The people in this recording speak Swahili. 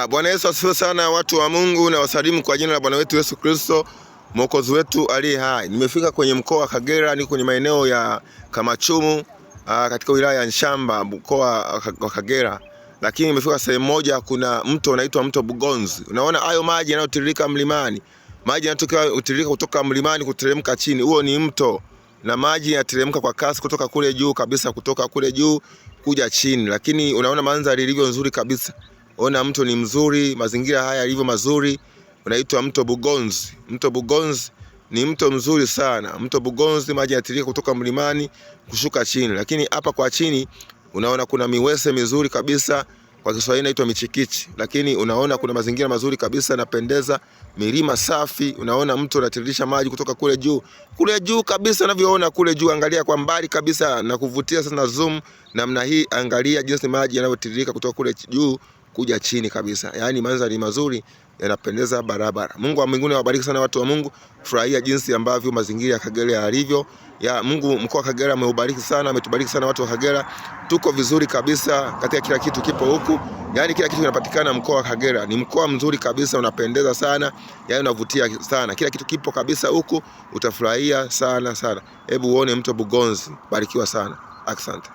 Bwana Yesu asifiwe sana, watu wa Mungu, na wasalimu kwa jina la Bwana wetu Yesu Kristo, Mwokozi wetu aliye hai. Nimefika kwenye mkoa wa Kagera, niko kwenye maeneo ya Kamachumu, katika wilaya ya Nshamba, mkoa wa Kagera. Lakini nimefika sehemu moja, kuna mto unaitwa mto Bugonzi. Unaona hayo maji yanayotiririka mlimani. Maji yanatiririka kutoka mlimani kuteremka chini. Huo ni mto, na maji yanateremka kwa kasi kutoka kule juu kabisa, kutoka kule juu kuja chini. Lakini unaona mandhari ilivyo nzuri kabisa. Ona mto ni mzuri, mazingira haya yalivyo mazuri. Unaitwa mto Bugonzi. Mto Bugonzi ni mto mzuri sana. Mto Bugonzi maji yanatiririka kutoka mlimani kushuka chini. Lakini hapa kwa chini unaona kuna miwese mizuri kabisa, kwa Kiswahili inaitwa michikichi. Lakini unaona kuna mazingira mazuri kabisa, yanapendeza, milima safi. Unaona mto unatiririsha maji kutoka kule juu. Kule juu kabisa unavyoona kule juu, angalia kwa mbali kabisa na kuvutia sana, zoom namna hii, angalia jinsi maji yanavyotiririka kutoka kule juu kuja chini kabisa. Yaani mandhari mazuri, yanapendeza barabara. Mungu wa mbinguni awabariki sana watu wa Mungu. Furahia jinsi ambavyo mazingira ya Kagera yalivyo. Mungu, mkoa wa Kagera ameubariki sana, ametubariki sana watu wa Kagera. Tuko vizuri kabisa, katika kila kitu kipo huku. Yaani kila kitu kinapatikana mkoa wa Kagera. Ni mkoa mzuri kabisa, unapendeza sana. Yaani unavutia sana. Kila kitu kipo kabisa huku, utafurahia sana sana. Hebu uone mto Bugonzi. Barikiwa sana. Asante.